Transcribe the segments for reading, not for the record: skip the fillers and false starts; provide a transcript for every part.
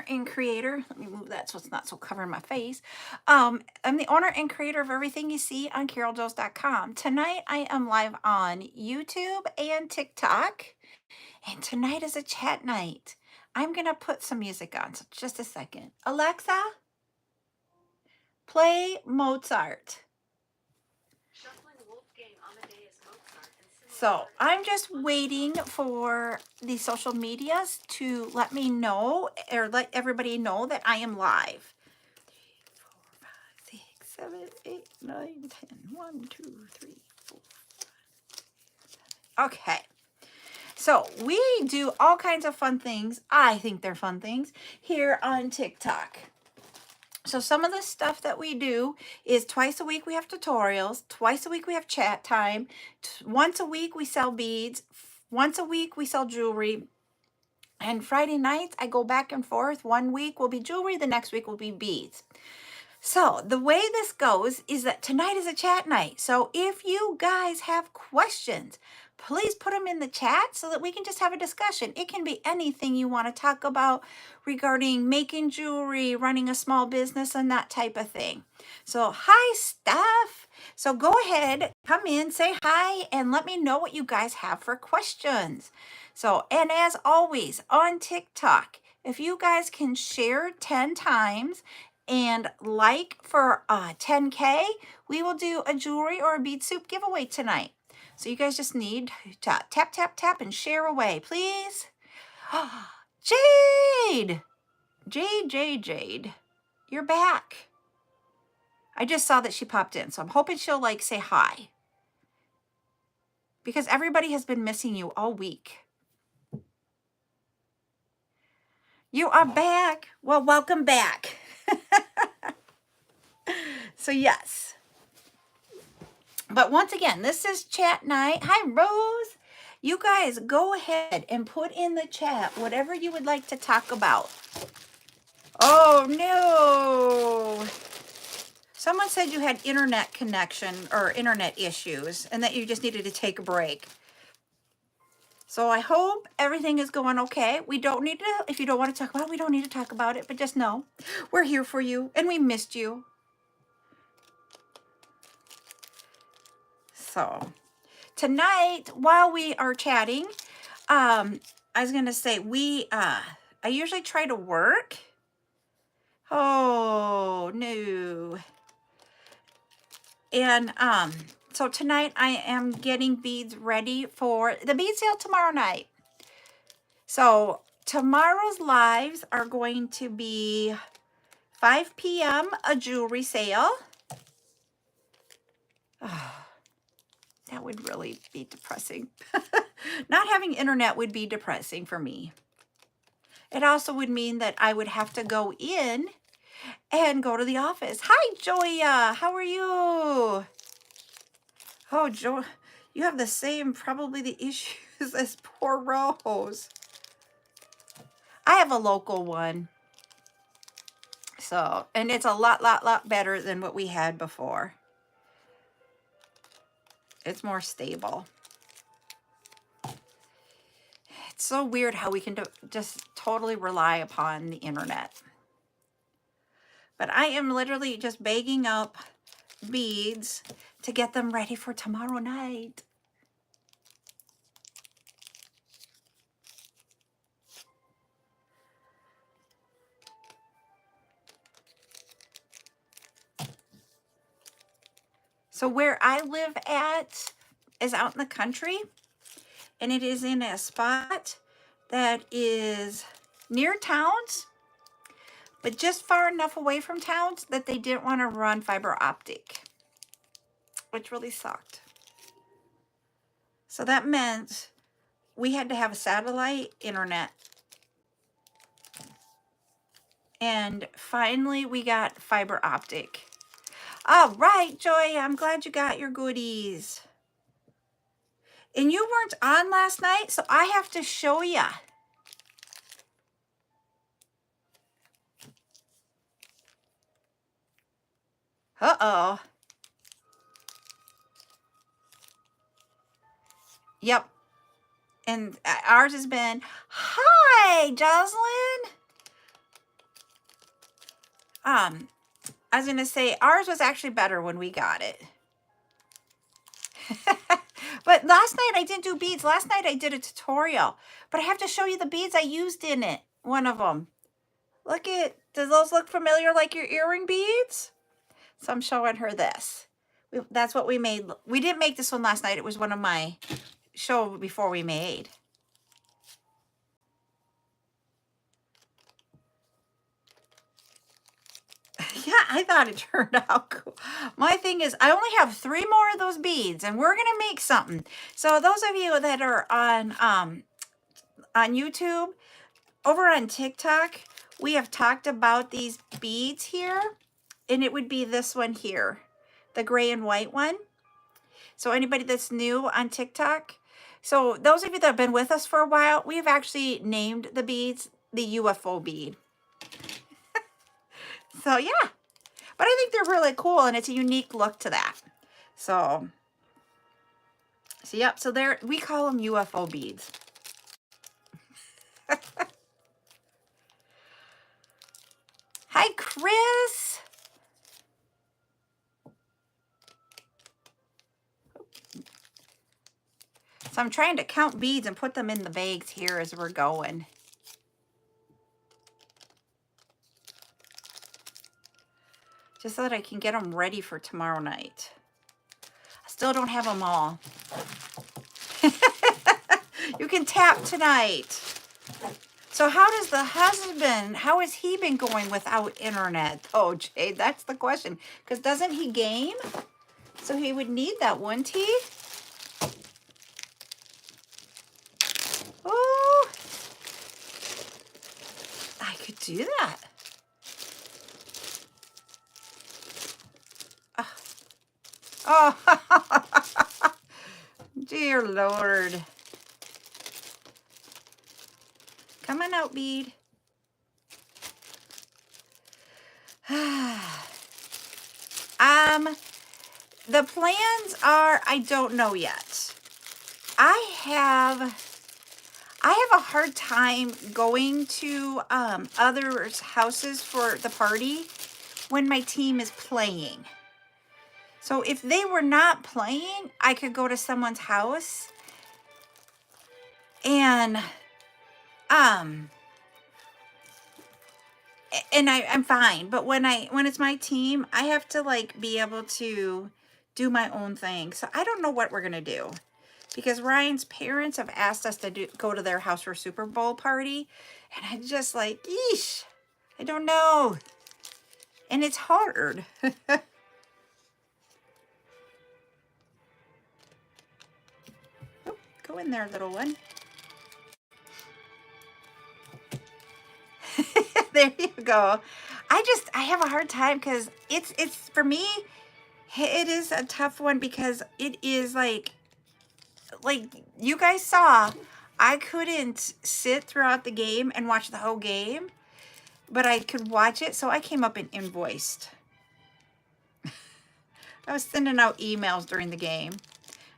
owner and creator. Let me move that so it's not so covering my face. I'm the owner and creator of everything you see on CarolJo's.com. Tonight I am live on YouTube and TikTok. And tonight is a chat night. I'm going to put some music on. So just a second. Alexa, play Mozart. So I'm just waiting for the social medias to let me know or let everybody know that I am live. 3, 4, 5, 6, 7, 8, 9, 10. 1, 2, 3, 4, 5. Okay. So we do all kinds of fun things. I think they're fun things here on TikTok. So some of the stuff that we do is twice a week we have tutorials, twice a week we have chat time, once a week we sell beads, once a week we sell jewelry, and Friday nights I go back and forth. One week will be jewelry, the next week will be beads. So the way this goes is that tonight is a chat night. So if you guys have questions, please put them in the chat so that we can just have a discussion. It can be anything you want to talk about regarding making jewelry, running a small business, and that type of thing. So hi, Steph. So go ahead, come in, say hi, and let me know what you guys have for questions. So, and as always, on TikTok, if you guys can share 10 times and like for 10K, we will do a jewelry or a bead soup giveaway tonight. So you guys just need to tap, tap, tap and share away, please. Jade! Jade. You're back. I just saw that she popped in, so I'm hoping she'll like say hi. Because everybody has been missing you all week. You are back. Well, welcome back. So yes. But once again, this is chat night. Hi, Rose. You guys go ahead and put in the chat whatever you would like to talk about. Oh, no. Someone said you had internet connection or internet issues and that you just needed to take a break. So I hope everything is going okay. We don't need to, if you don't want to talk about it, we don't need to talk about it, but just know we're here for you and we missed you. So tonight, while we are chatting, I was going to say, I usually try to work. Oh, no. And, so tonight I am getting beads ready for the bead sale tomorrow night. So tomorrow's lives are going to be 5 p.m. a jewelry sale. Oh, that would really be depressing. Not having internet would be depressing for me. It also would mean that I would have to go in and go to the office. Hi, Joya. How are you? Oh, Joy, you have the same, probably the issues as poor Rose. I have a local one. So, and it's a lot better than what we had before. It's more stable. It's so weird how we can just totally rely upon the internet. But I am literally just bagging up beads to get them ready for tomorrow night. So where I live at is out in the country, and it is in a spot that is near towns, but just far enough away from towns that they didn't want to run fiber optic, which really sucked. So that meant we had to have a satellite internet. And finally we got fiber optic. All right, Joy, I'm glad you got your goodies. And you weren't on last night, so I have to show you. Uh-oh. Yep. And ours has been, hi, Jocelyn. Um, I was going to say ours was actually better when we got it. But last night I didn't do beads. Last night I did a tutorial, but I have to show you the beads I used in it. One of them. Look at, does those look familiar like your earring beads? So I'm showing her this. That's what we made. We didn't make this one last night. It was one of my show before we made. Yeah, I thought it turned out cool. My thing is, I only have 3 more of those beads, and we're gonna make something. So those of you that are on YouTube, over on TikTok, we have talked about these beads here, and it would be this one here, the gray and white one. So anybody that's new on TikTok, so those of you that have been with us for a while, we've actually named the beads the UFO bead. So yeah, but I think they're really cool, and it's a unique look to that. So yep, so there, we call them UFO beads. Hi, Chris. So I'm trying to count beads and put them in the bags here as we're going. Just so that I can get them ready for tomorrow night. I still don't have them all. You can tap tonight. So how does the husband, how has he been going without internet? Oh, Jade, that's the question. Because doesn't he game? So he would need that, wouldn't he? Oh, I could do that. Oh, dear Lord. Come on out, bead. The plans are, I don't know yet. I have a hard time going to others' houses for the party when my team is playing. So if they were not playing, I could go to someone's house and I'm fine. But when it's my team, I have to like be able to do my own thing. So I don't know what we're gonna do, because Ryan's parents have asked us to go to their house for Super Bowl party, and I'm just like, yeesh, I don't know, and it's hard. Oh, go in there, little one. There you go. I have a hard time because it's for me, it is a tough one, because it is like you guys saw, I couldn't sit throughout the game and watch the whole game, but I could watch it. So I came up and invoiced. I was sending out emails during the game.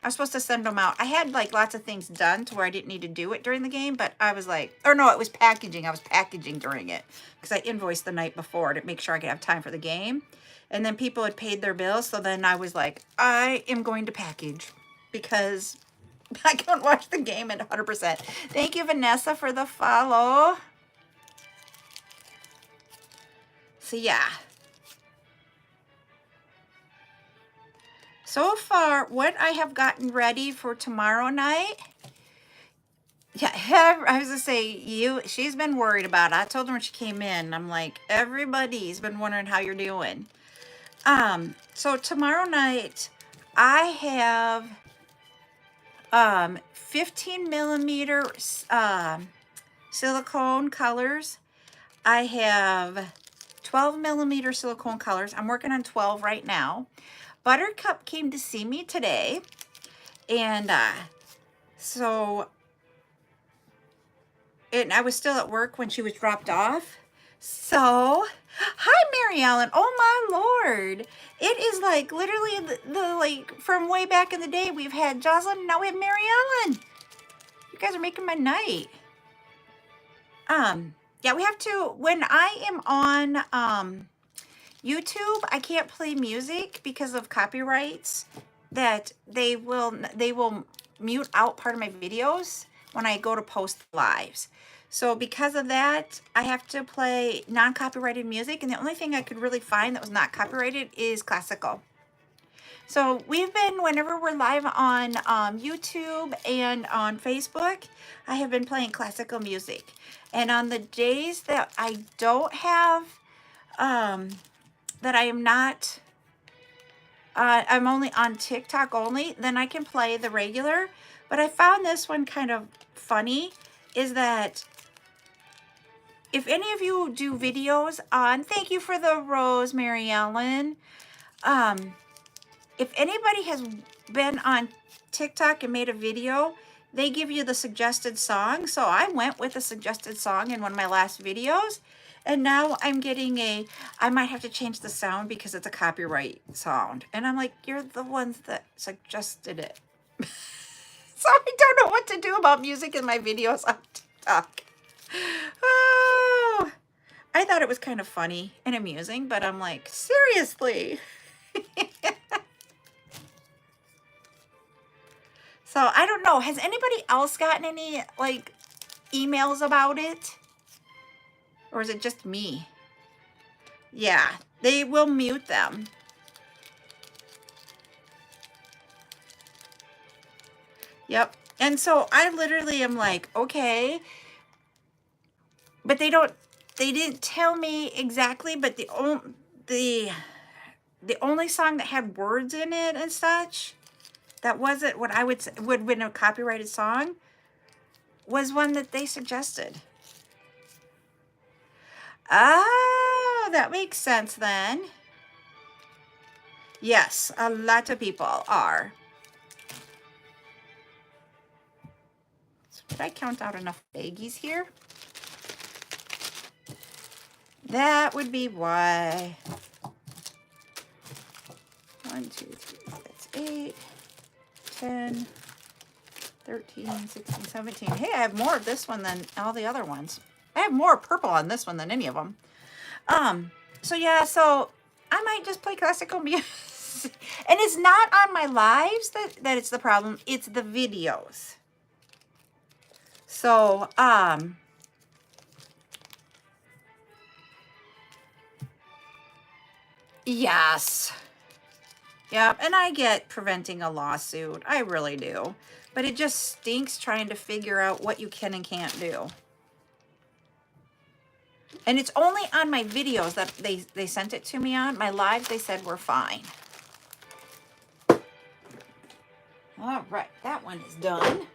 I was supposed to send them out. I had like lots of things done to where I didn't need to do it during the game, but I was like, or no, it was packaging. I was packaging during it because I invoiced the night before to make sure I could have time for the game. And then people had paid their bills. So then I was like, I am going to package because I couldn't watch the game at 100%. Thank you, Vanessa, for the follow. So yeah. So far, what I have gotten ready for tomorrow night, yeah, I was gonna say, she's been worried about it. I told her when she came in, I'm like, everybody's been wondering how you're doing. So tomorrow night, I have 15 millimeter silicone colors. I have 12 millimeter silicone colors. I'm working on 12 right now. Buttercup came to see me today, and so I was still at work when she was dropped off. So, hi, Mary Ellen. Oh my Lord. It is like literally the like from way back in the day. We've had Jocelyn, and now we have Mary Ellen. You guys are making my night. Yeah, we have to, when I am on YouTube, I can't play music because of copyrights, that they will mute out part of my videos when I go to post lives. So because of that, I have to play non-copyrighted music, and the only thing I could really find that was not copyrighted is classical. So we've been, whenever we're live on YouTube and on Facebook, I have been playing classical music. And on the days that I don't have, that I am not, I'm only on TikTok only, then I can play the regular. But I found this one kind of funny, is that if any of you do videos on, thank you for the rose, Mary Ellen. If anybody has been on TikTok and made a video, they give you the suggested song. So I went with a suggested song in one of my last videos. And now I'm getting I might have to change the sound because it's a copyright sound. And I'm like, you're the ones that suggested it. So I don't know what to do about music in my videos on TikTok. Oh, I thought it was kind of funny and amusing, but I'm like, seriously? So I don't know. Has anybody else gotten any like emails about it? Or is it just me? Yeah, they will mute them. Yep. And so I literally am like, okay. But they didn't tell me exactly, but the only song that had words in it and such, that wasn't what I would have been a copyrighted song, was one that they suggested. Oh, that makes sense then. Yes, a lot of people are. So did I count out enough baggies here? That would be why. 1, 2, 3, that's 8, 10, 13, 16, 17. Hey, I have more of this one than all the other ones. I have more purple on this one than any of them. So yeah, so I might just play classical music. And it's not on my lives that it's the problem. It's the videos. So, yes. Yep, and I get preventing a lawsuit. I really do. But it just stinks trying to figure out what you can and can't do. And it's only on my videos that they sent it to me on. My lives, they said, were fine. All right, that one is done.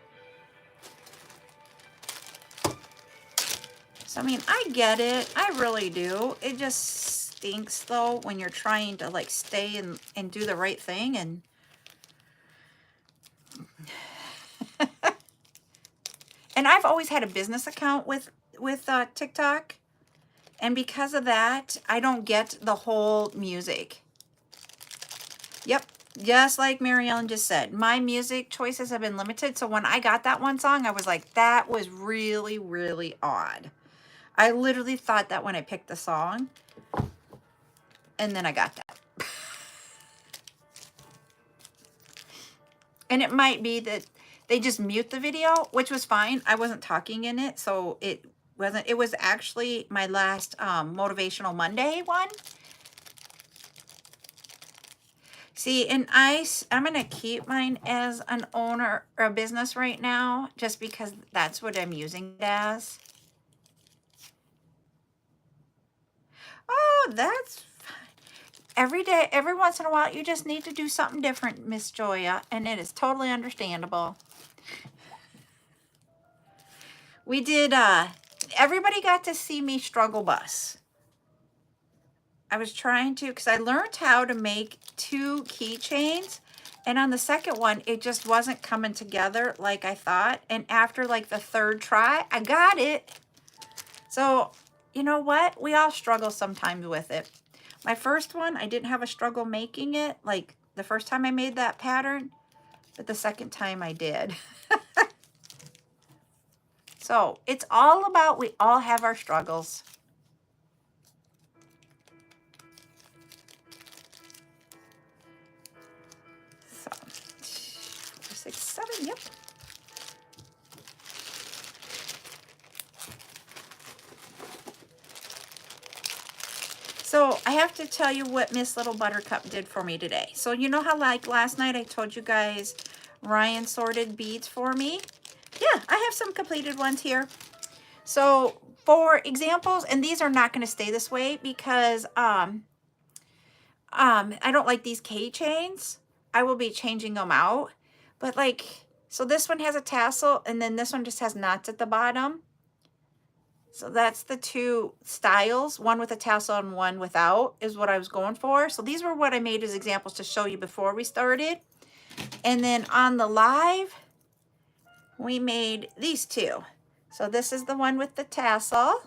So, I mean, I get it. I really do. It just stinks, though, when you're trying to, like, stay and do the right thing. And and I've always had a business account with TikTok. And because of that, I don't get the whole music. Yep. Just like Mary Ellen just said, my music choices have been limited. So when I got that one song, I was like, that was really, really odd. I literally thought that when I picked the song. And then I got that. And it might be that they just mute the video, which was fine. I wasn't talking in it. So it was actually my last Motivational Monday one. See, and I'm going to keep mine as an owner or a business right now, just because that's what I'm using it as. Oh, that's fine. Every day, every once in a while, you just need to do something different, Miss Joya, and it is totally understandable. We did, everybody got to see me struggle bus. I was trying to, because I learned how to make 2 keychains. And on the second one, it just wasn't coming together like I thought. And after like the 3rd try, I got it. So, you know what? We all struggle sometimes with it. My first one, I didn't have a struggle making it. Like the first time I made that pattern. But the second time I did. So, it's all about, we all have our struggles. Yep. So I have to tell you what Miss Little Buttercup did for me today. So you know how like last night I told you guys Ryan sorted beads for me? Yeah, I have some completed ones here. So for examples, and these are not going to stay this way because I don't like these keychains. I will be changing them out. But like, so this one has a tassel and then this one just has knots at the bottom. So that's the two styles, one with a tassel and one without is what I was going for. So these were what I made as examples to show you before we started. And then on the live, we made these two. So this is the one with the tassel.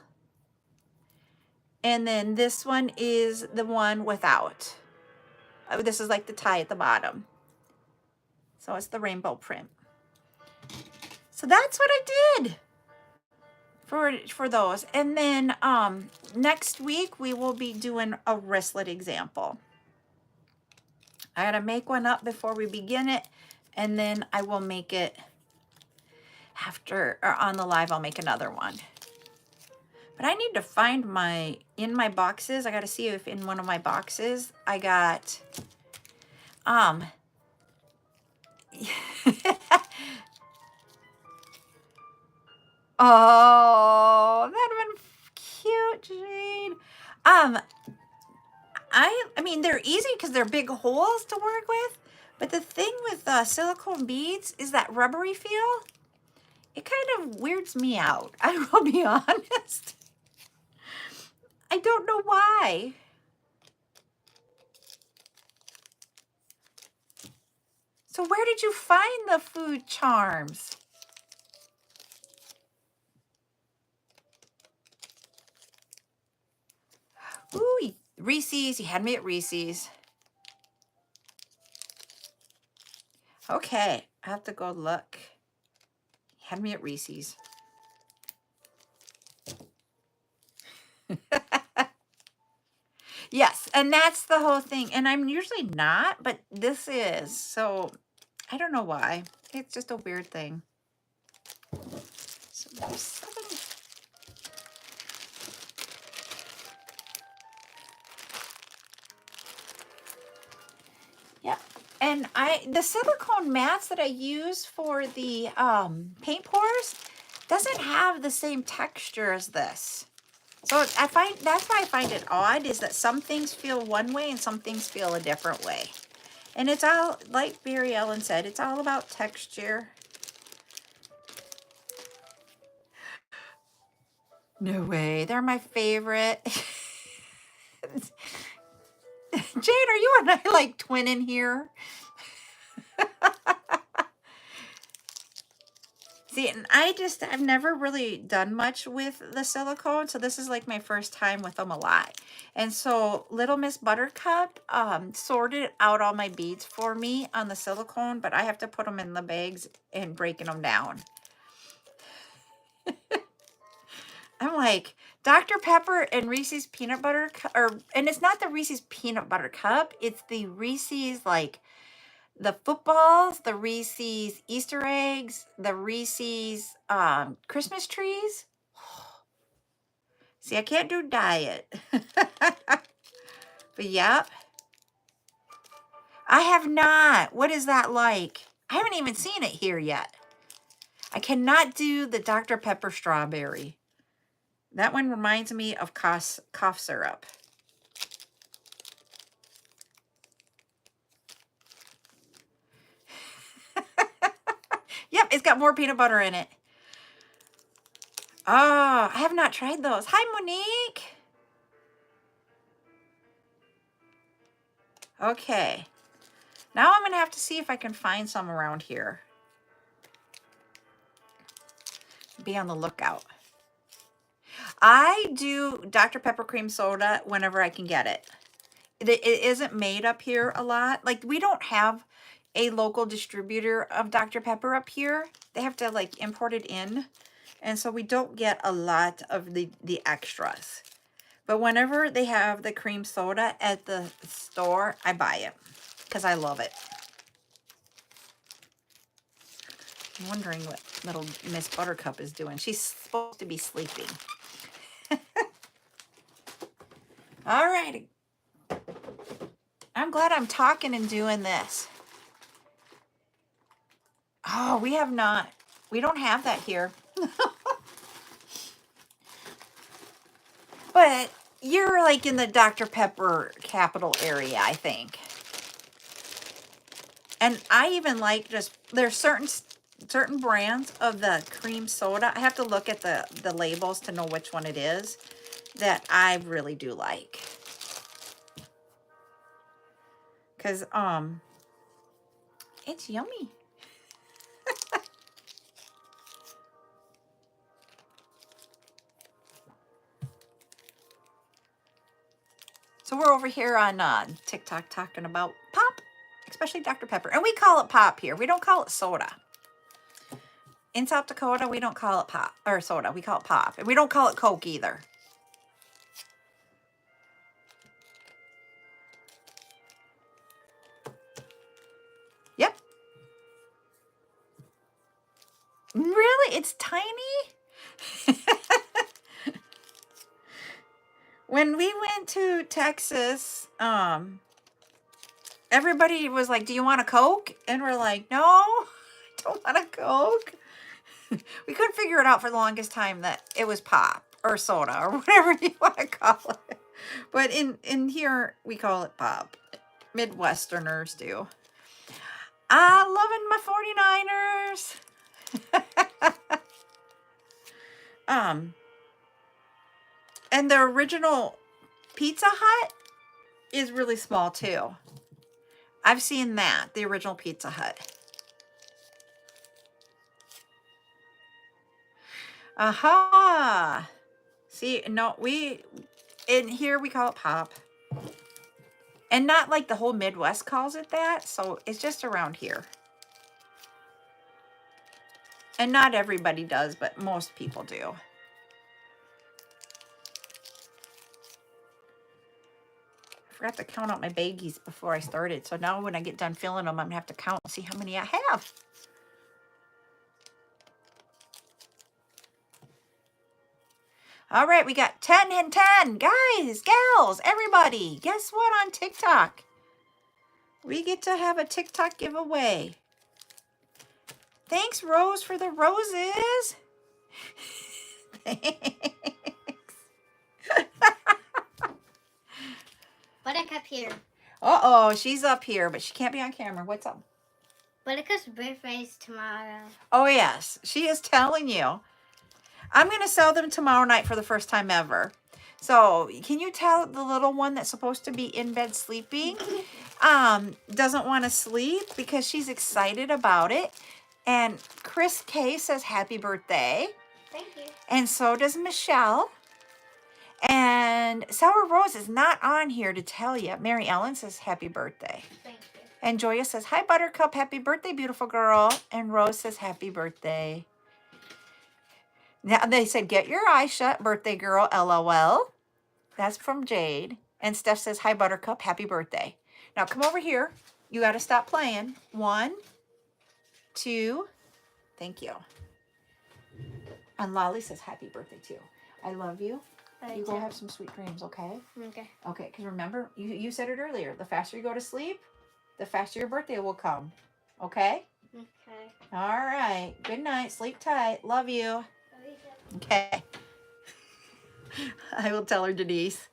And then this one is the one without. This is like the tie at the bottom. So it's the rainbow print. So that's what I did for those. And then next week we will be doing a wristlet example. I gotta make one up before we begin it, and then I will make it after, or on the live I'll make another one. But I need to find in my boxes, I gotta see if in one of my boxes I got oh, that'd have been cute, Jade. I mean, they're easy because they're big holes to work with. But the thing with silicone beads is that rubbery feel. It kind of weirds me out. I will be honest. I don't know why. So where did you find the food charms? Ooh, Reese's. You had me at Reese's. Okay, I have to go look. You had me at Reese's. Yes, and that's the whole thing. And I'm usually not, but this is. So I don't know why. It's just a weird thing. So there's 7. Yeah. And the silicone mats that I use for the paint pours doesn't have the same texture as this. So I find that's why I find it odd is that some things feel one way and some things feel a different way. And it's all, like Mary Ellen said, it's all about texture. No way, they're my favorite. Jade, are you and I like twinning here? See, and I've never really done much with the silicone, so this is like my first time with them a lot. And so Little Miss Buttercup sorted out all my beads for me on the silicone, but I have to put them in the bags and breaking them down. I'm like, Dr. Pepper and Reese's Peanut Butter Cup, and it's not the Reese's Peanut Butter Cup, it's the Reese's, like, the footballs, the Reese's Easter eggs, the Reese's Christmas trees. See, I can't do diet. But yep. I have not. What is that like? I haven't even seen it here yet. I cannot do the Dr. Pepper strawberry. That one reminds me of cough syrup. Yep, it's got more peanut butter in it. Oh, I have not tried those. Hi, Monique. Okay. Now I'm going to have to see if I can find some around here. Be on the lookout. I do Dr. Pepper cream soda whenever I can get it. It isn't made up here a lot. Like, we don't have a local distributor of Dr. Pepper up here. They have to, like, import it in. And so we don't get a lot of the extras. But whenever they have the cream soda at the store, I buy it because I love it. I'm wondering what little Miss Buttercup is doing. She's supposed to be sleeping. All righty. I'm glad I'm talking and doing this. Oh, we have not. We don't have that here. But you're like in the Dr. Pepper capital area, I think. And I even like just, there's certain brands of the cream soda. I have to look at the labels to know which one it is that I really do like. Because it's yummy. So we're over here on TikTok talking about pop, especially Dr. Pepper. And we call it pop here. We don't call it soda. In South Dakota, we don't call it pop or soda. We call it pop. And we don't call it Coke either. Yep. Really? It's tiny? When we went to Texas, everybody was like, do you want a Coke? And we're like, no, I don't want a Coke. We couldn't figure it out for the longest time that it was pop or soda or whatever you want to call it. But in here, we call it pop. Midwesterners do. Loving my 49ers. And the original Pizza Hut is really small too. I've seen that, the original Pizza Hut. Aha. See, no, in here we call it pop. And not like the whole Midwest calls it that. So it's just around here. And not everybody does, but most people do. I forgot to count out my baggies before I started. So now when I get done filling them, I'm going to have to count and see how many I have. All right, we got 10 and 10. Guys, gals, everybody, guess what on TikTok? We get to have a TikTok giveaway. Thanks, Rose, for the roses. Thanks. Buttercup here. Uh-oh, she's up here, but she can't be on camera. What's up? Buttercup's birthday is tomorrow. Oh, yes. She is telling you. I'm going to sell them tomorrow night for the first time ever. So, can you tell the little one that's supposed to be in bed sleeping doesn't want to sleep because she's excited about it. And Chris K says happy birthday. Thank you. And so does Michelle. And Sour Rose is not on here to tell you. Mary Ellen says happy birthday. Thank you. And Joya says, hi, Buttercup. Happy birthday, beautiful girl. And Rose says happy birthday. Now they said, get your eyes shut, birthday girl, LOL. That's from Jade. And Steph says, hi, Buttercup. Happy birthday. Now come over here. You got to stop playing. 1, 2. Thank you. And Lolly says, happy birthday, too. I love you. You go have some sweet dreams, okay? Okay. Okay, because remember, you said it earlier. The faster you go to sleep, the faster your birthday will come. Okay? Okay. All right. Good night. Sleep tight. Love you. Okay. I will tell her, Denise.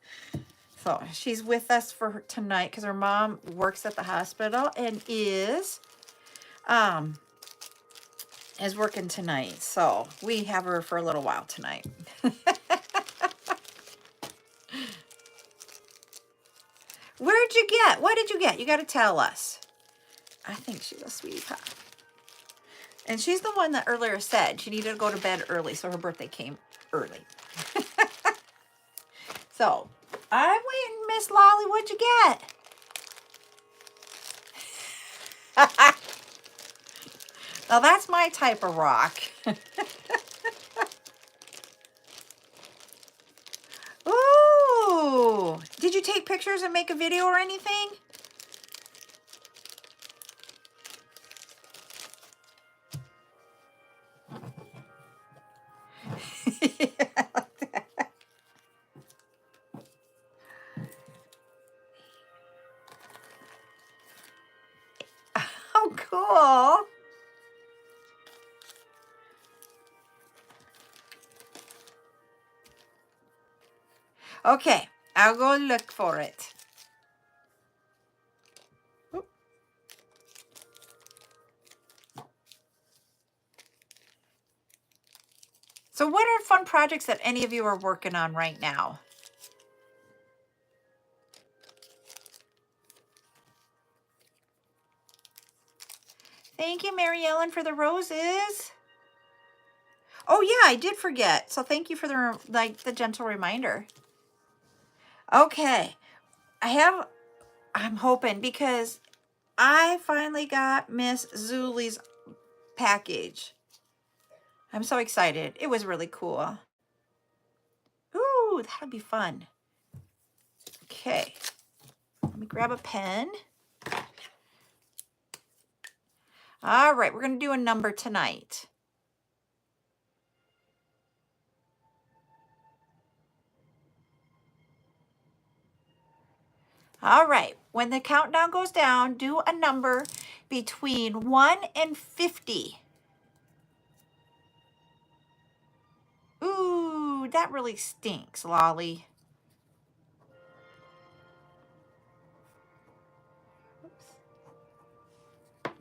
So she's with us for tonight because her mom works at the hospital and is working tonight. So we have her for a little while tonight. Where'd you get? What did you get? You got to tell us. I think she's a sweetie pie. And she's the one that earlier said she needed to go to bed early, so her birthday came early. So, I'm waiting, Miss Lolly. What'd you get? Now, that's my type of rock. Ooh! Did you take pictures and make a video or anything? cool. Okay, I'll go look for it. Oop. So what are fun projects that any of you are working on right now? Thank you, Mary Ellen, for the roses. Oh yeah, I did forget. So thank you for the gentle reminder. Okay. I'm hoping because I finally got Miss Zulie's package. I'm so excited. It was really cool. Ooh, that'll be fun. Okay. Let me grab a pen. All right, we're going to do a number tonight. All right, when the countdown goes down, do a number between 1 and 50. Ooh, that really stinks, Lolly. Oops.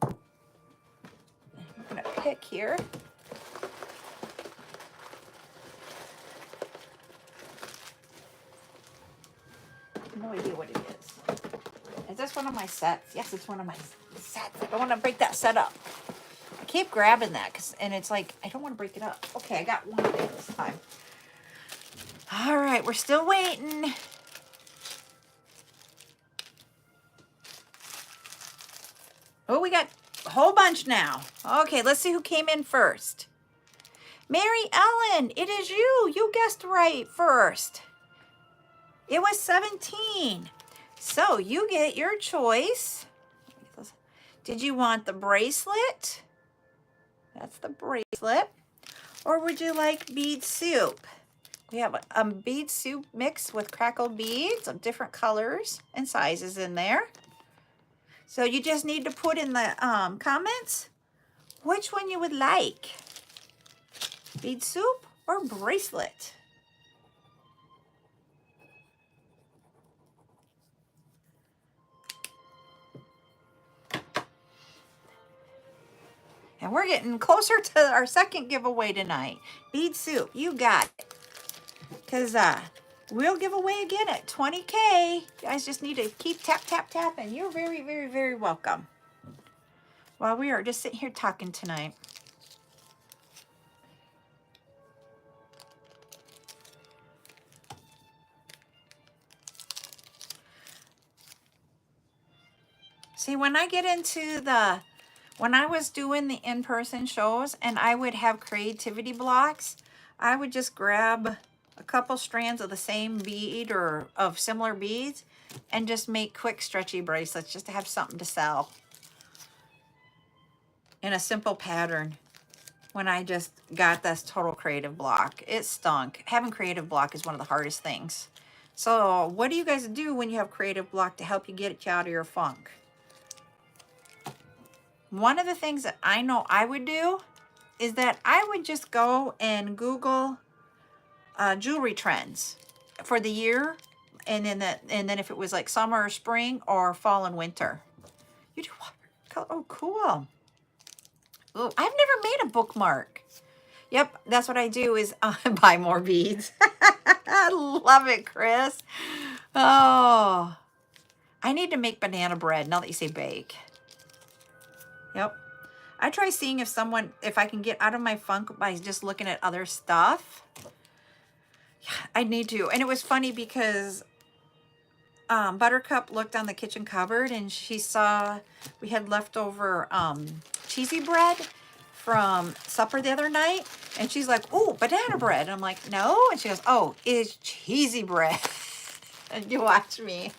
I'm going to pick here. No idea what it is. Is this one of my sets? Yes, it's one of my sets. I don't want to break that set up. I keep grabbing that and it's like, I don't want to break it up. Okay, I got one thing this time. All right, we're still waiting. Oh, we got a whole bunch now. Okay, let's see who came in first. Mary Ellen, it is you. You guessed right first. It was 17. So you get your choice. Did you want the bracelet? That's the bracelet. Or would you like bead soup? We have a bead soup mix with crackled beads of different colors and sizes in there. So you just need to put in the comments which one you would like. Bead soup or bracelet? And we're getting closer to our second giveaway tonight. Bead soup, you got it. Because we'll give away again at 20K. You guys just need to keep tap, tap, tapping. You're very, very, very welcome. While we are just sitting here talking tonight. See, when I get into when I was doing the in-person shows and I would have creativity blocks, I would just grab a couple strands of the same bead or of similar beads and just make quick stretchy bracelets just to have something to sell in a simple pattern. When I just got this total creative block, it stunk. Having creative block is one of the hardest things. So what do you guys do when you have creative block to help you get you out of your funk? One of the things that I know I would do is that I would just go and Google jewelry trends for the year, and then if it was like summer or spring or fall and winter. You do watercolor? Oh, cool. Oh, I've never made a bookmark. Yep, that's what I do is buy more beads. I love it, Chris. Oh, I need to make banana bread now that you say bake. Yep. I try seeing if I can get out of my funk by just looking at other stuff. Yeah, I need to. And it was funny because Buttercup looked on the kitchen cupboard and she saw we had leftover cheesy bread from supper the other night. And she's like, "Oh, banana bread." And I'm like, "No." And she goes, "Oh, it's cheesy bread." And you watch me.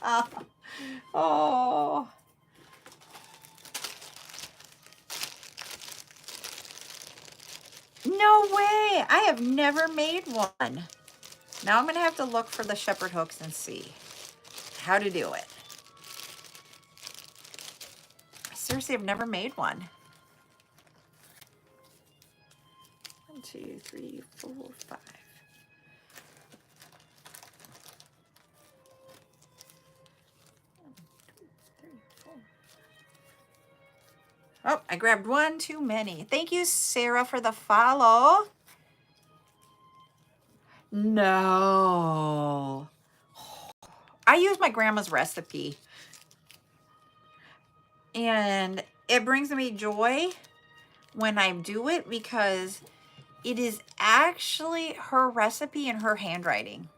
Oh. No way. I have never made one. Now I'm going to have to look for the shepherd hooks and see how to do it. I seriously have never made one. 2, 3, 4, 5. Oh, I grabbed one too many. Thank you, Sarah, for the follow. No. I use my grandma's recipe. And it brings me joy when I do it because it is actually her recipe and her handwriting.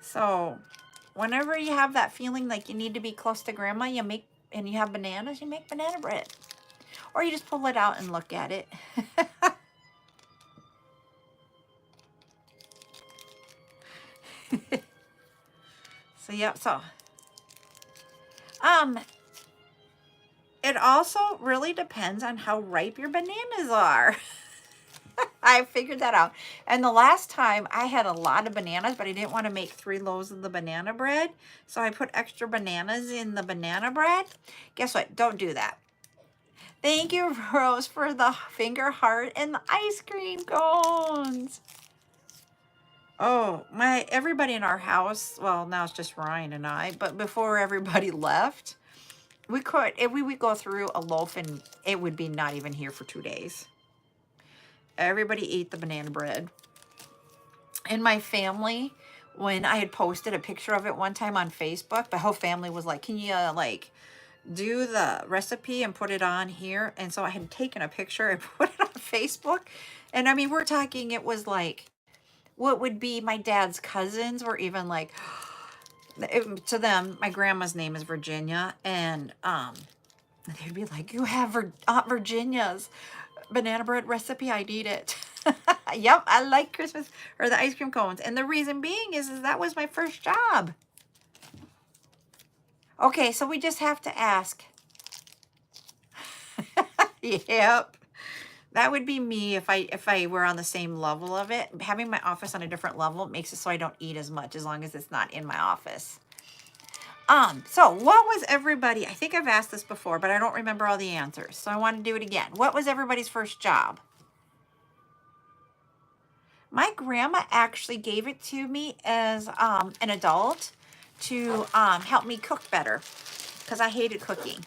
So whenever you have that feeling like you need to be close to grandma, you make, and you have bananas, you make banana bread. Or you just pull it out and look at it. So yeah, so it also really depends on how ripe your bananas are. I figured that out. And the last time I had a lot of bananas, but I didn't want to make 3 loaves of the banana bread. So I put extra bananas in the banana bread. Guess what? Don't do that. Thank you, Rose, for the finger heart and the ice cream cones. Oh, everybody in our house, well, now it's just Ryan and I, but before everybody left, we would go through a loaf and it would be not even here for 2 days. Everybody ate the banana bread. And my family, when I had posted a picture of it one time on Facebook, my whole family was like, can you like do the recipe and put it on here? And so I had taken a picture and put it on Facebook. And I mean, we're talking, it was like, what would be my dad's cousins were even like, to them, my grandma's name is Virginia. And they'd be like, you have Aunt Virginia's banana bread recipe, I need it. Yep, I like Christmas or the ice cream cones. And the reason being is that was my first job. Okay, so we just have to ask. Yep. That would be me if I were on the same level of it. Having my office on a different level makes it so I don't eat as much as long as it's not in my office. So what was everybody, I think I've asked this before, but I don't remember all the answers. So I want to do it again. What was everybody's first job? My grandma actually gave it to me as an adult to help me cook better because I hated cooking.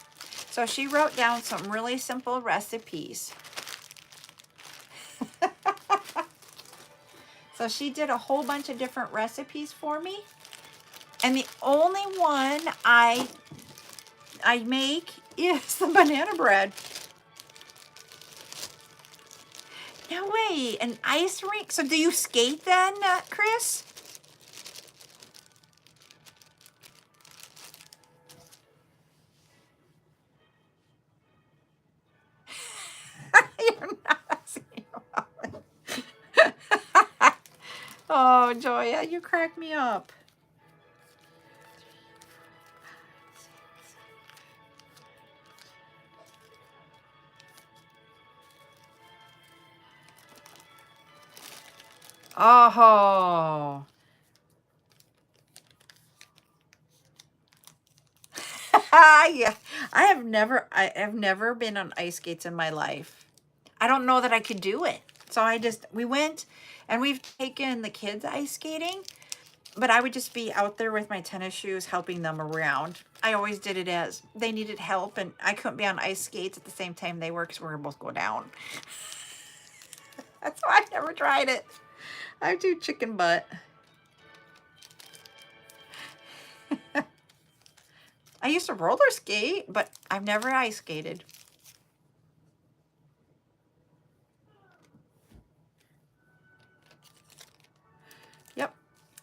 So she wrote down some really simple recipes. So she did a whole bunch of different recipes for me. And the only one I make is the banana bread. No way, an ice rink? So do you skate then, Chris? You're not asking about it. Oh, Joya, you crack me up. Oh. Yeah. I have never been on ice skates in my life. I don't know that I could do it. So we went and we've taken the kids ice skating, but I would just be out there with my tennis shoes helping them around. I always did it as they needed help and I couldn't be on ice skates at the same time they were because we were both go down. That's why I never tried it. I do chicken butt. I used to roller skate, but I've never ice skated. Yep.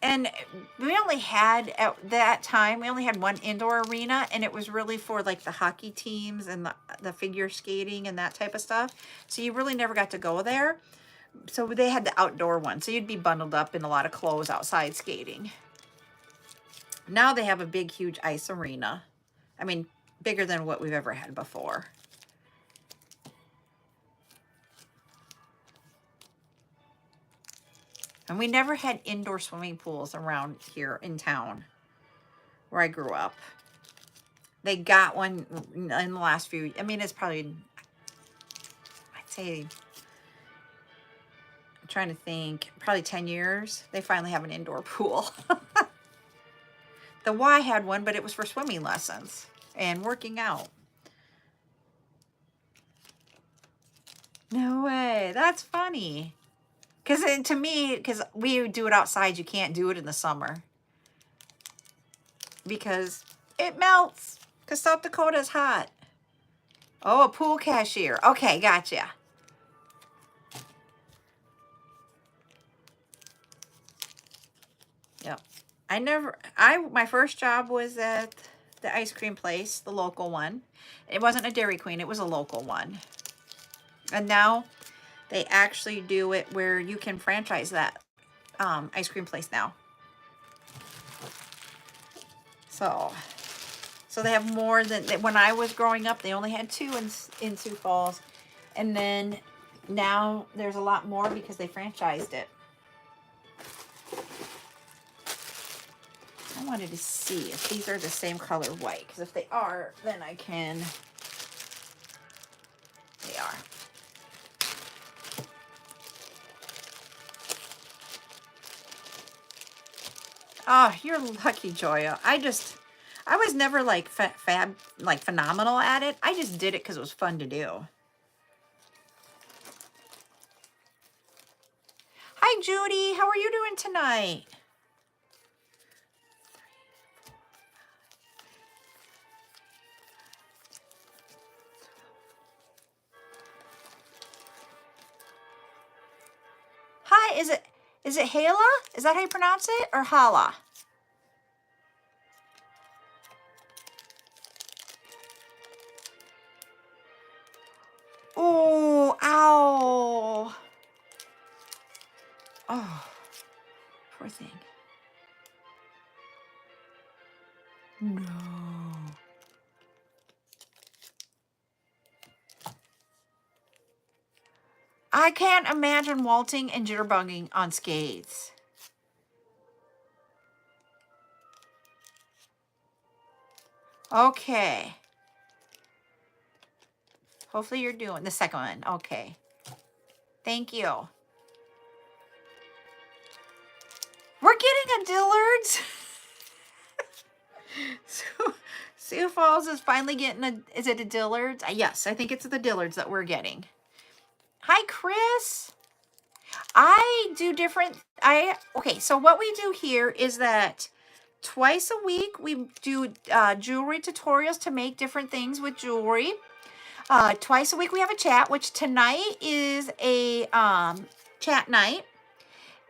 And we only had, at that time, we only had one indoor arena, and it was really for like the hockey teams and the figure skating and that type of stuff. So you really never got to go there. So they had the outdoor one. So you'd be bundled up in a lot of clothes outside skating. Now they have a big, huge ice arena. I mean, bigger than what we've ever had before. And we never had indoor swimming pools around here in town where I grew up. They got one in the last few, I mean, it's probably, I'd say I'm trying to think, probably 10 years, they finally have an indoor pool. The Y had one, but it was for swimming lessons and working out. No way. That's funny. Because to me, because we do it outside, you can't do it in the summer. Because it melts. Because South Dakota is hot. Oh, a pool cashier. Okay, gotcha. Yep. My first job was at the ice cream place, the local one. It wasn't a Dairy Queen, it was a local one. And now they actually do it where you can franchise that ice cream place now. So they have more than, when I was growing up, they only had 2 in Sioux Falls. And then now there's a lot more because they franchised it. I wanted to see if these are the same color white, because if they are, then I can. They are. Oh, you're lucky, Joya. I was never like phenomenal at it. I just did it because it was fun to do. Hi, Judy. How are you doing tonight? Hi, is it Hala? Is that how you pronounce it? Or Hala? Oh, ow. Oh, poor thing. No. I can't imagine waltzing and jitterbugging on skates. Okay. Hopefully you're doing the second one. Okay. Thank you. We're getting a Dillard's. Sioux Falls is finally getting is it a Dillard's? Yes, I think it's the Dillard's that we're getting. Hi, Chris. I do different, okay, so what we do here is that twice a week we do jewelry tutorials to make different things with jewelry. Twice a week we have a chat, which tonight is a chat night.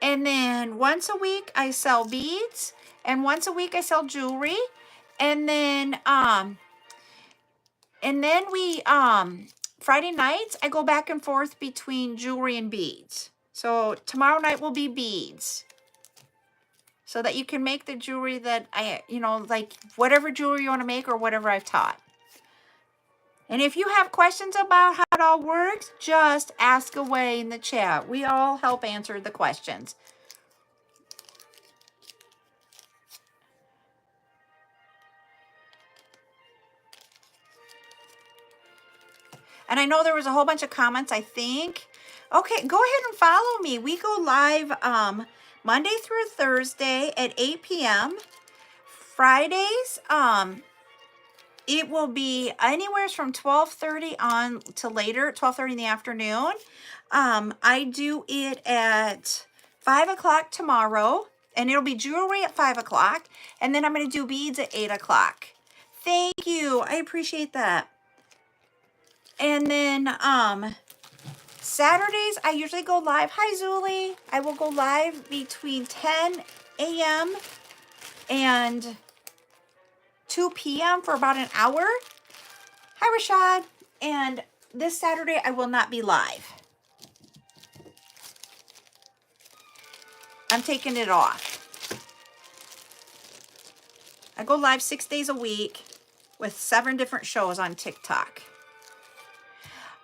And then once a week I sell beads, and once a week I sell jewelry. And then we Friday nights I go back and forth between jewelry and beads. So tomorrow night will be beads, so that you can make the jewelry that like whatever jewelry you want to make or whatever I've taught. And if you have questions about how it all works, just ask away in the chat. We all help answer the questions. And I know there was a whole bunch of comments, I think. Okay, go ahead and follow me. We go live Monday through Thursday at 8 p.m. Fridays, it will be anywhere from 12:30 on to later, 12:30 in the afternoon. I do it at 5 o'clock tomorrow, and it'll be jewelry at 5 o'clock. And then I'm going to do beads at 8 o'clock. Thank you. I appreciate that. And then Saturdays, I usually go live. Hi, Zuli. I will go live between 10 a.m. and 2 p.m. for about an hour. Hi, Rashad. And this Saturday, I will not be live. I'm taking it off. I go live 6 days a week with 7 different shows on TikTok.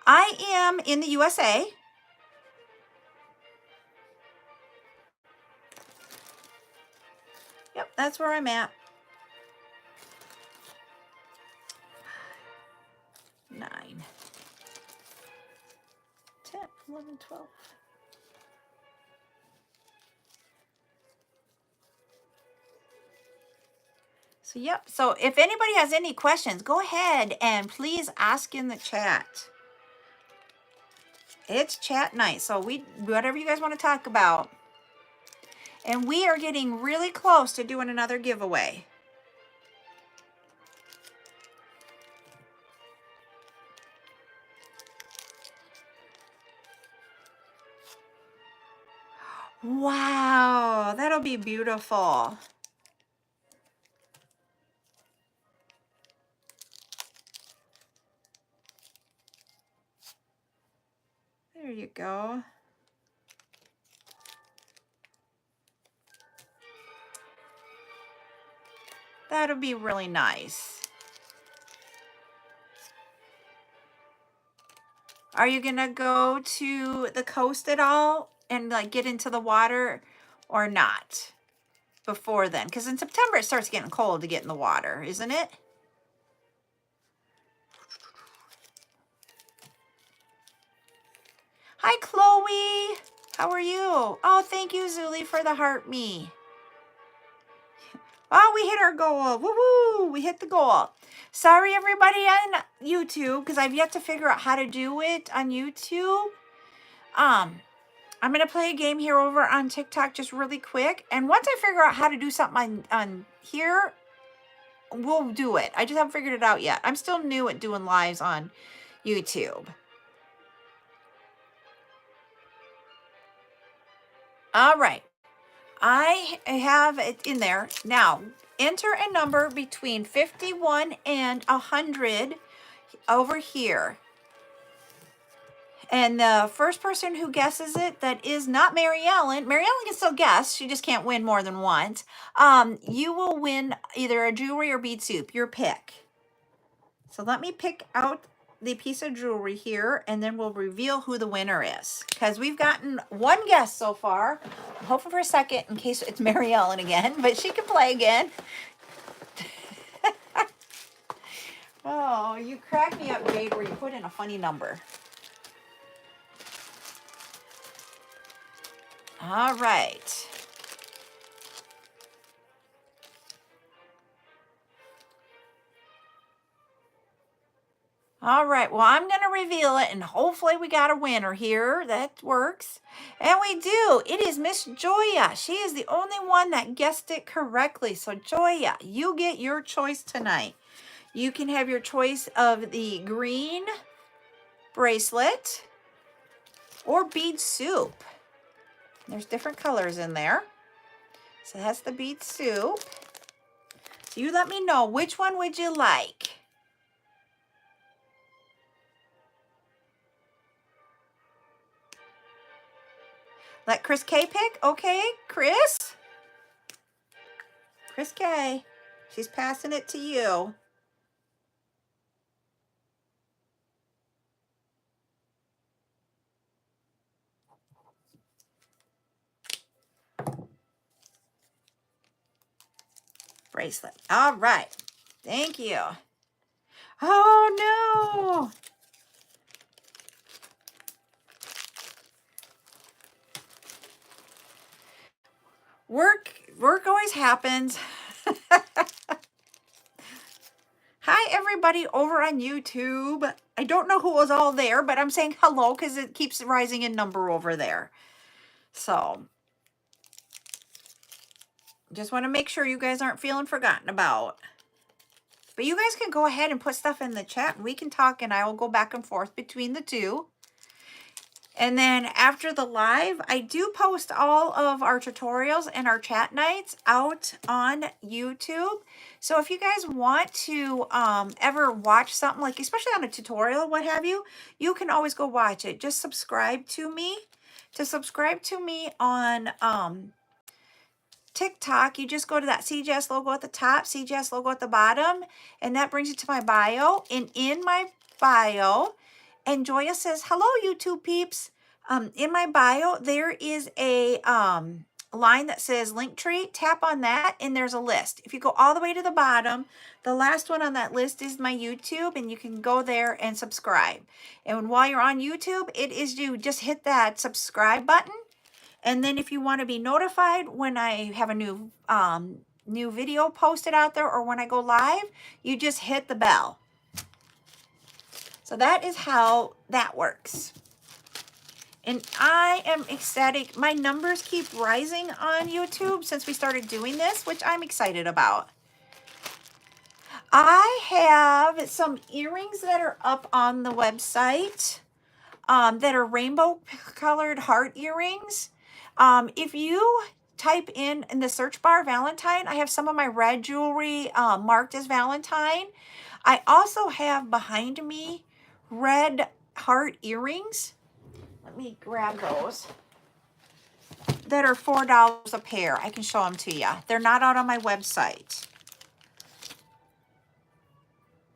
I am in the USA. Yep, that's where I'm at. 9, 10, 11, 12. So, yep. So if anybody has any questions, go ahead and please ask in the chat. It's chat night. So whatever you guys want to talk about. And we are getting really close to doing another giveaway. Wow, that'll be beautiful. There you go. That'll be really nice. Are you gonna go to the coast at all and like get into the water or not before then? Because in September it starts getting cold to get in the water, isn't it? Hi, Chloe. How are you? Oh, thank you, Zuli, for the heart me. Oh, we hit our goal. Woo-woo! We hit the goal. Sorry, everybody on YouTube, because I've yet to figure out how to do it on YouTube. I'm going to play a game here over on TikTok just really quick. And once I figure out how to do something on here, we'll do it. I just haven't figured it out yet. I'm still new at doing lives on YouTube. All right. I have it in there. Now, enter a number between 51 and 100 over here. And the first person who guesses it, that is not Mary Ellen. Mary Ellen can still guess. She just can't win more than once. You will win either a jewelry or bead soup, your pick. So let me pick out the piece of jewelry here, and then we'll reveal who the winner is. Because we've gotten one guess so far. I'm hoping for a second in case it's Mary Ellen again, but she can play again. Oh, you crack me up, Jade, where you put in a funny number. All right. All right, well, I'm going to reveal it, and hopefully we got a winner here. That works. And we do. It is Miss Joya. She is the only one that guessed it correctly. So, Joya, you get your choice tonight. You can have your choice of the green bracelet or bead soup. There's different colors in there. So that's the bead soup. So you let me know, which one would you like? Let Chris K pick? Okay, Chris. Chris K. She's passing it to you. Bracelet. All right. Thank you. Oh, no. Work always happens. Hi, everybody over on YouTube. I don't know who was all there, but I'm saying hello because it keeps rising in number over there. So, just want to make sure you guys aren't feeling forgotten about. But you guys can go ahead and put stuff in the chat, and we can talk, and I will go back and forth between the two. And then after the live, I do post all of our tutorials and our chat nights out on YouTube. So if you guys want to ever watch something, like especially on a tutorial, what have you, you can always go watch it. Just subscribe to me. To subscribe to me on TikTok, you just go to that CJS logo at the top, CJS logo at the bottom, and that brings you to my bio. And in my bio, and Joya says, hello, YouTube peeps. In my bio, there is a line that says Linktree. Tap on that, and there's a list. If you go all the way to the bottom, the last one on that list is my YouTube, and you can go there and subscribe. And while you're on YouTube, it is you just hit that subscribe button. And then if you want to be notified when I have a new new video posted out there or when I go live, you just hit the bell. So that is how that works. And I am ecstatic. My numbers keep rising on YouTube since we started doing this, which I'm excited about. I have some earrings that are up on the website that are rainbow colored heart earrings. If you type in the search bar Valentine, I have some of my red jewelry marked as Valentine. I also have behind me red heart earrings. Let me grab those. That are $4 a pair. I can show them to you. They're not out on my website.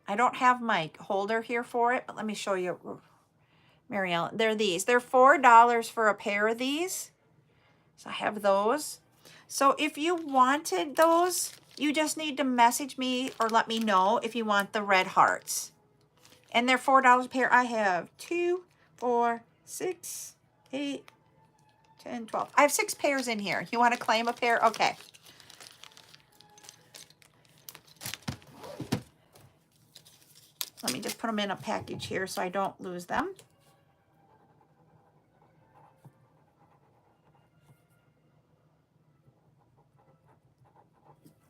I don't have my holder here for it, but let me show you, Mary Ellen. They're these. They're $4 for a pair of these. So I have those. So if you wanted those, you just need to message me or let me know if you want the red hearts. And they're $4 a pair. I have 2, 4, 6, 8, 10, 12. I have 6 pairs in here. You want to claim a pair? Okay. Let me just put them in a package here so I don't lose them.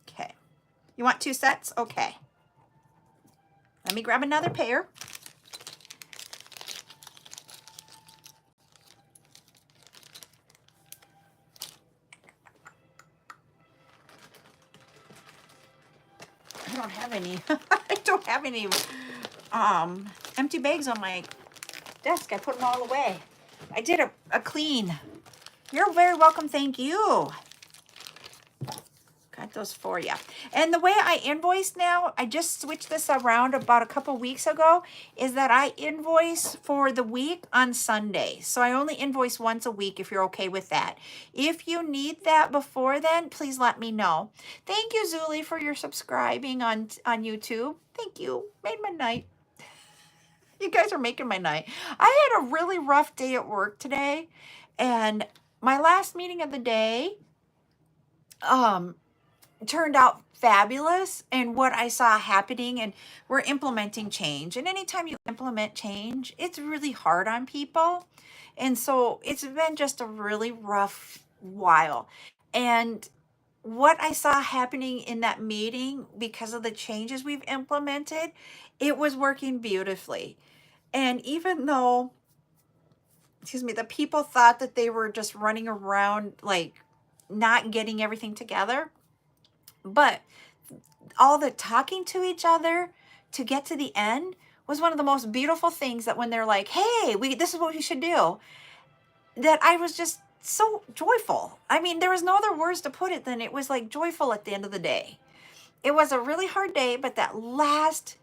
Okay. You want 2 sets? Okay. Let me grab another pair. I don't have any. I don't have any empty bags on my desk. I put them all away. I did a clean. You're very welcome. Thank you. Got those for you. And the way I invoice now, I just switched this around about a couple weeks ago, is that I invoice for the week on Sunday. So I only invoice once a week if you're okay with that. If you need that before then, please let me know. Thank you, Zuli, for your subscribing on YouTube. Thank you. Made my night. You guys are making my night. I had a really rough day at work today, and my last meeting of the day, turned out fabulous, and what I saw happening, and we're implementing change, and anytime you implement change, it's really hard on people, and so it's been just a really rough while. And what I saw happening in that meeting because of the changes we've implemented, it was working beautifully. And even though, excuse me, the people thought that they were just running around like not getting everything together, but all the talking to each other to get to the end was one of the most beautiful things. That when they're like, hey, this is what we should do, that I was just so joyful. I mean, there was no other words to put it than it was like joyful at the end of the day. It was a really hard day, but that last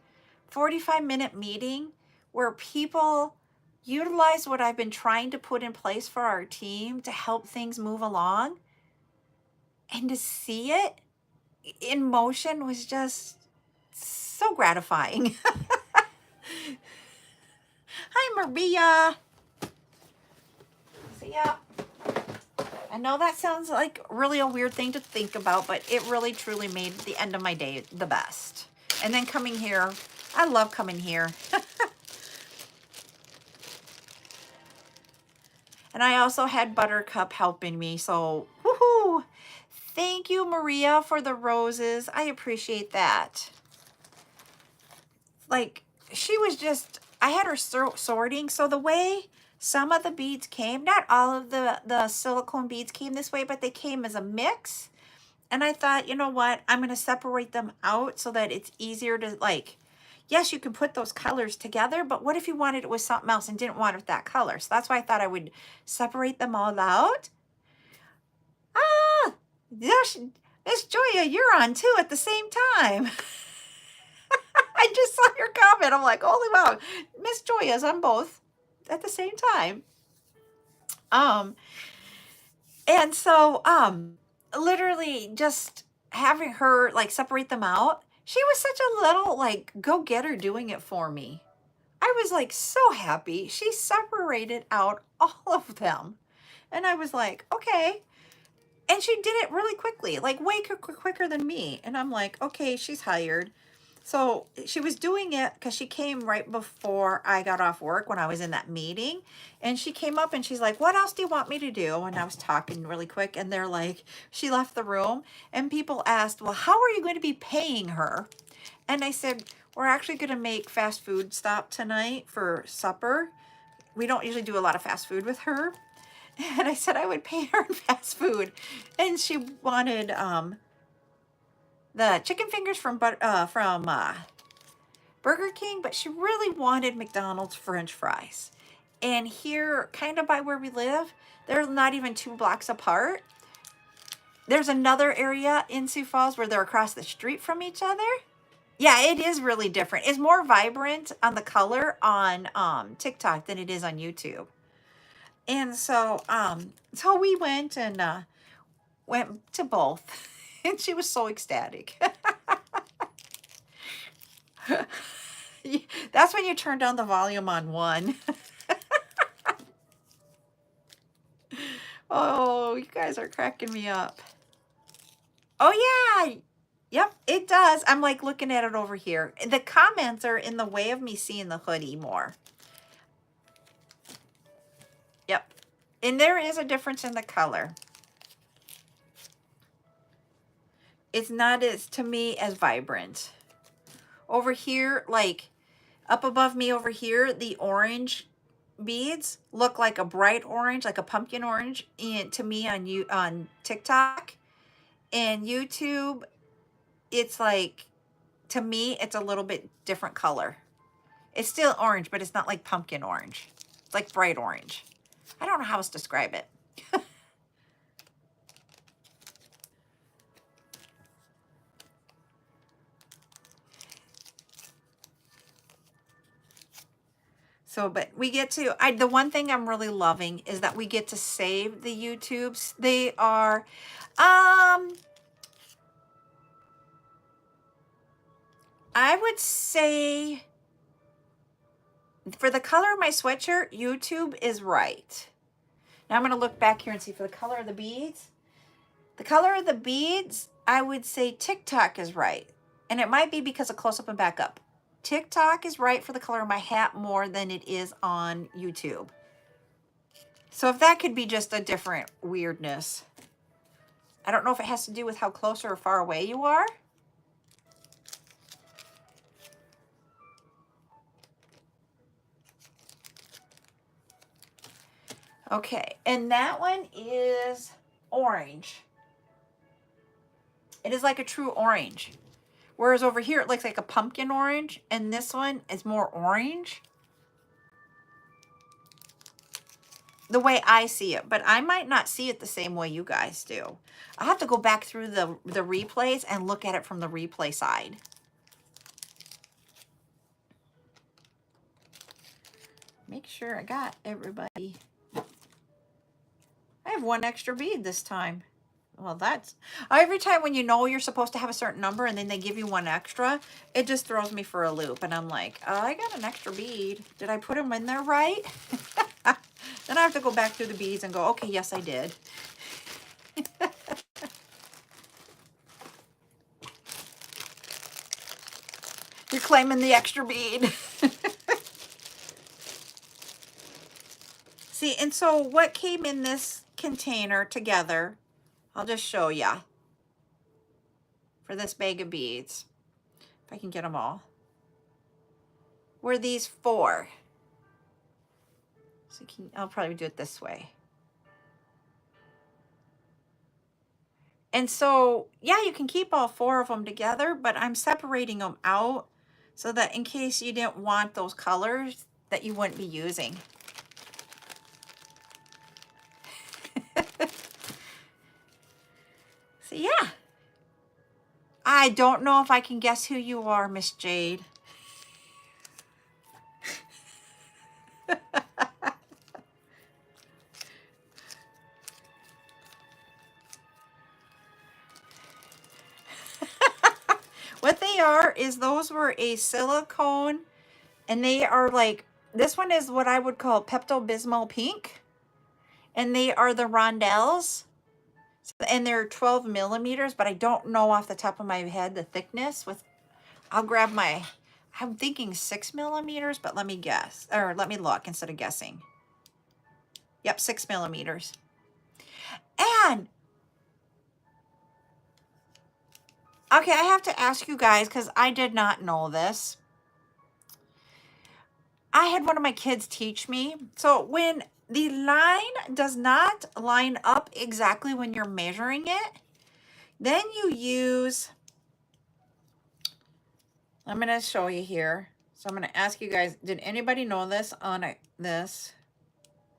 45-minute meeting where people utilized what I've been trying to put in place for our team to help things move along, and to see it in motion was just so gratifying. Hi, Maria. So yeah, I know that sounds like really a weird thing to think about, but it really truly made the end of my day the best. And then coming here, I love coming here. And I also had Buttercup helping me, so woohoo! Thank you, Maria, for the roses. I appreciate that. Like, she was just, I had her sorting, so the way some of the beads came, not all of the silicone beads came this way, but they came as a mix. And I thought, you know what, I'm going to separate them out so that it's easier to, like, yes, you can put those colors together, but what if you wanted it with something else and didn't want it with that color? So that's why I thought I would separate them all out. Ah, Miss Joya, you're on too at the same time. I just saw your comment. I'm like, holy wow, Miss Joya's on both at the same time. And so, literally just having her like separate them out, she was such a little like go-getter doing it for me. I was like so happy. She separated out all of them. And I was like, okay. And she did it really quickly, like way quicker than me. And I'm like, okay, she's hired. So she was doing it because she came right before I got off work when I was in that meeting. And she came up and she's like, what else do you want me to do? And I was talking really quick. And they're like, she left the room. And people asked, well, how are you going to be paying her? And I said, we're actually going to make fast food stop tonight for supper. We don't usually do a lot of fast food with her. And I said I would pay her in fast food. And she wanted the chicken fingers from Burger King, but she really wanted McDonald's French fries. And here, kind of by where we live, they're not even 2 blocks apart. There's another area in Sioux Falls where they're across the street from each other. Yeah, it is really different. It's more vibrant on the color on TikTok than it is on YouTube. And so we went and went to both. And she was so ecstatic. That's when you turn down the volume on one. Oh, you guys are cracking me up. Oh, yeah. Yep, it does. I'm like looking at it over here. The comments are in the way of me seeing the hoodie more. Yep. And there is a difference in the color. It's not as, to me, as vibrant. Over here, like up above me over here, the orange beads look like a bright orange, like a pumpkin orange, and to me on TikTok. And YouTube, it's like, to me, it's a little bit different color. It's still orange, but it's not like pumpkin orange. It's like bright orange. I don't know how else to describe it. So, but we get to, the one thing I'm really loving is that we get to save the YouTubes. They are, I would say for the color of my sweatshirt, YouTube is right. Now I'm going to look back here and see for the color of the beads. The color of the beads, I would say TikTok is right. And it might be because of close up and back up. TikTok is right for the color of my hat more than it is on YouTube. So if that could be just a different weirdness. I don't know if it has to do with how close or far away you are. Okay, and that one is orange. It is like a true orange. Whereas over here, it looks like a pumpkin orange, and this one is more orange. The way I see it, but I might not see it the same way you guys do. I'll have to go back through the replays and look at it from the replay side. Make sure I got everybody. I have one extra bead this time. Well, that's, every time when you know you're supposed to have a certain number and then they give you one extra, it just throws me for a loop. And I'm like, oh, I got an extra bead. Did I put them in there right? Then I have to go back through the beads and go, okay, yes, I did. You're claiming the extra bead. See, and so what came in this container together, I'll just show ya for this bag of beads, if I can get them all, were these 4. So I'll probably do it this way. And so, yeah, you can keep all 4 of them together, but I'm separating them out so that in case you didn't want those colors that you wouldn't be using. So, yeah. I don't know if I can guess who you are, Miss Jade. What they are is those were a silicone, and they are like, this one is what I would call Pepto-Bismol pink, and they are the rondelles. And they're 12 millimeters, but I don't know off the top of my head the thickness. I'll grab my, I'm thinking 6 millimeters, but let me guess, or let me look instead of guessing. Yep, 6 millimeters. And, okay, I have to ask you guys, because I did not know this. I had one of my kids teach me. So when the line does not line up exactly when you're measuring it, then you use, I'm going to show you here. So I'm going to ask you guys, did anybody know this on this?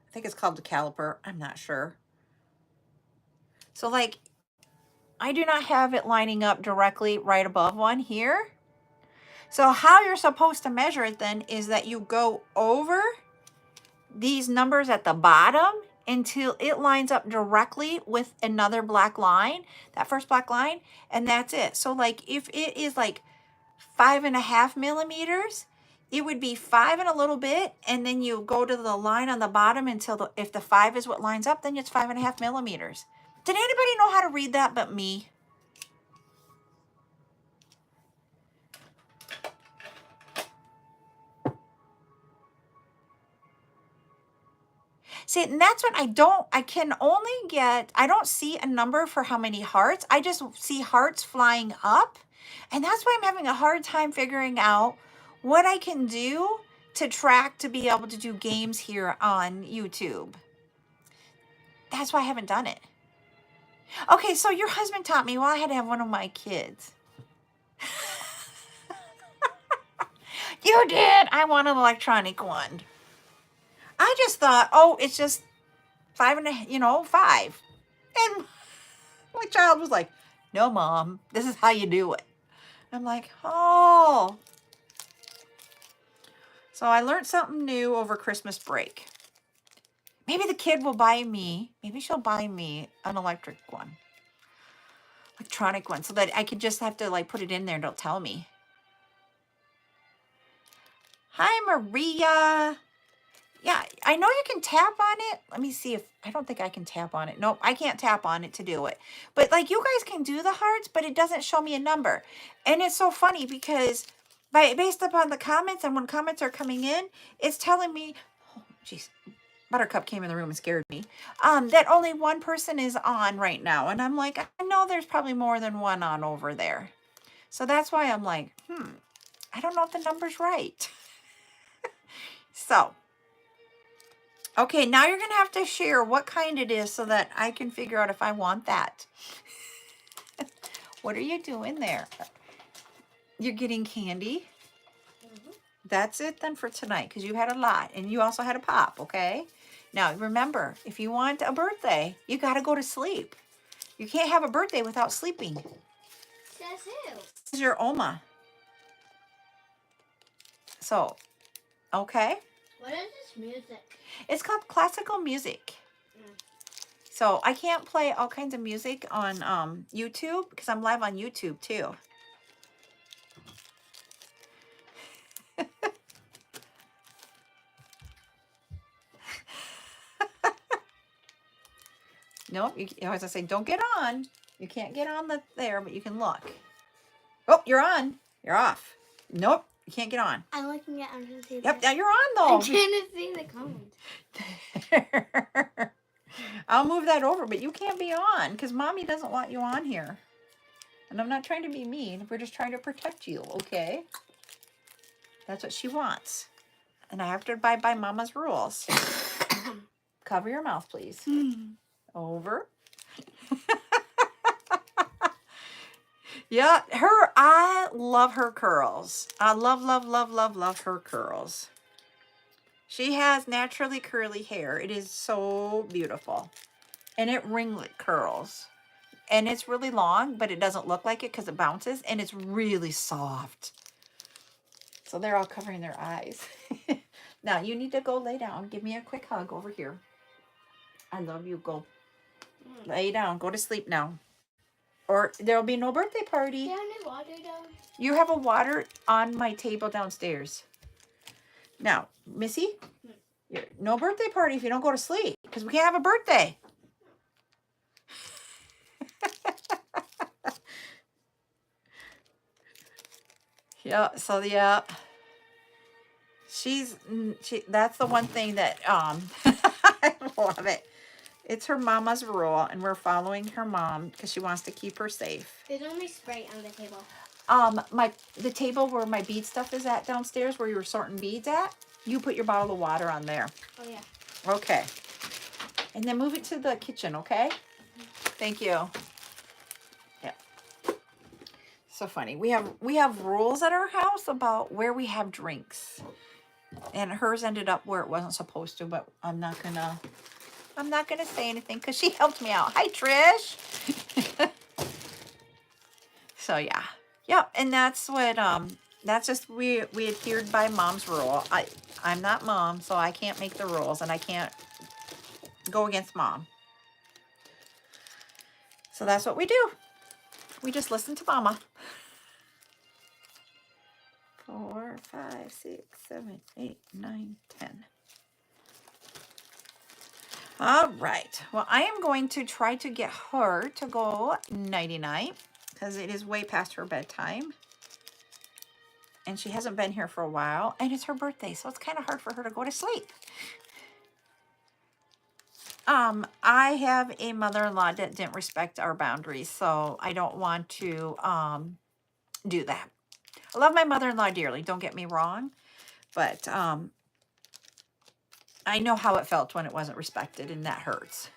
I think it's called the caliper. I'm not sure. So like, I do not have it lining up directly right above one here. So how you're supposed to measure it then is that you go over these numbers at the bottom until it lines up directly with another black line, that first black line, and that's it. So like if it is like 5.5 millimeters, it would be 5 and a little bit, and then you go to the line on the bottom until if the 5 is what lines up, then it's 5.5 millimeters. Did anybody know how to read that but me? See, and that's what I don't see a number for how many hearts. I just see hearts flying up. And that's why I'm having a hard time figuring out what I can do to track to be able to do games here on YouTube. That's why I haven't done it. Okay, so your husband taught me, well, I had to have one of my kids. You did. I want an electronic one. I just thought, oh, it's just 5. And my child was like, no, Mom, this is how you do it. I'm like, oh. So I learned something new over Christmas break. Maybe the kid will buy me, maybe she'll buy me an electronic one, so that I could just have to like put it in there and it'll tell me. Hi, Maria. Yeah, I know you can tap on it. Let me see if, I don't think I can tap on it. Nope, I can't tap on it to do it. But like you guys can do the hearts, but it doesn't show me a number. And it's so funny because based upon the comments and when comments are coming in, it's telling me, oh, geez, Buttercup came in the room and scared me, that only one person is on right now. And I'm like, I know there's probably more than one on over there. So that's why I'm like, I don't know if the number's right. So, okay, now you're going to have to share what kind it is so that I can figure out if I want that. What are you doing there? You're getting candy? Mm-hmm. That's it then for tonight, because you had a lot. And you also had a pop, okay? Now, remember, if you want a birthday, you got to go to sleep. You can't have a birthday without sleeping. Says who? This is your Oma. So, okay? What is this music? It's called classical music. So I can't play all kinds of music on YouTube because I'm live on YouTube too. Nope, as I say, don't get on. You can't get on there, but you can look. Oh, you're on. You're off. Nope, you can't get on. I'm looking at under the Yep, now you're on though. I'm trying to see the comments. I'll move that over, but you can't be on because Mommy doesn't want you on here. And I'm not trying to be mean. We're just trying to protect you, okay? That's what she wants. And I have to abide by Mama's rules. Cover your mouth, please. Over. Yeah, I love her curls. I love, love, love, love, love her curls. She has naturally curly hair. It is so beautiful. And it ringlet curls. And it's really long, but it doesn't look like it because it bounces. And it's really soft. So they're all covering their eyes. Now, you need to go lay down. Give me a quick hug over here. I love you. Go lay down. Go to sleep now. Or there'll be no birthday party. Do you have any water down? You have a water on my table downstairs. Now, Missy, no birthday party if you don't go to sleep. Because we can't have a birthday. Yeah, so yeah. That's the one thing that I love it. It's her mama's rule, and we're following her mom because she wants to keep her safe. There's only Sprite on the table. The table where my bead stuff is at downstairs, where you were sorting beads at, you put your bottle of water on there. Oh yeah. Okay. And then move it to the kitchen, okay? Thank you. Yeah. So funny. We have rules at our house about where we have drinks. And hers ended up where it wasn't supposed to, but I'm not gonna say anything because she helped me out. Hi, Trish. So yeah. Yep. And that's what that's just we adhered by mom's rule. I'm not mom, so I can't make the rules and I can't go against mom. So that's what we do. We just listen to mama. 4, 5, 6, 7, 8, 9, 10. All right. Well, I am going to try to get her to go nighty-night because it is way past her bedtime. And she hasn't been here for a while. And it's her birthday, so it's kind of hard for her to go to sleep. I have a mother-in-law that didn't respect our boundaries, so I don't want to do that. I love my mother-in-law dearly, don't get me wrong, but I know how it felt when it wasn't respected, and that hurts.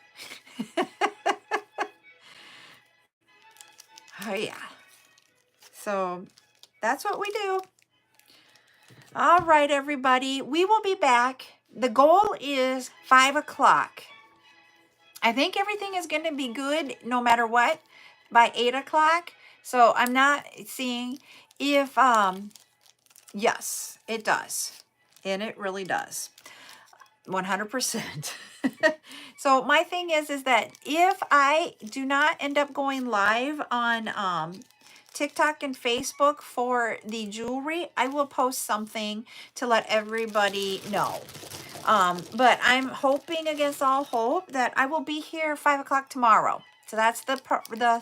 Oh yeah. So that's what we do. All right, everybody. We will be back. The goal is 5 o'clock. I think everything is going to be good no matter what by 8 o'clock. So I'm not seeing if, yes, it does. And it really does. 100%. So my thing is that if I do not end up going live on TikTok and Facebook for the jewelry, I will post something to let everybody know. But I'm hoping against all hope that I will be here 5 o'clock tomorrow. So that's the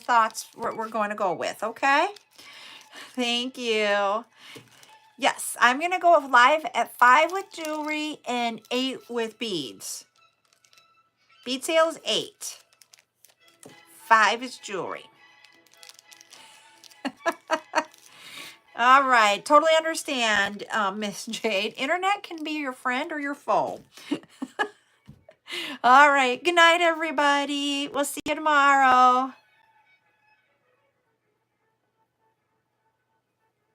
thoughts we're going to go with, okay? Thank you. Yes, I'm going to go live at 5 with jewelry and 8 with beads. Bead sale is 8. 5 is jewelry. All right, totally understand, Miss Jade. Internet can be your friend or your foe. All right, good night, everybody. We'll see you tomorrow.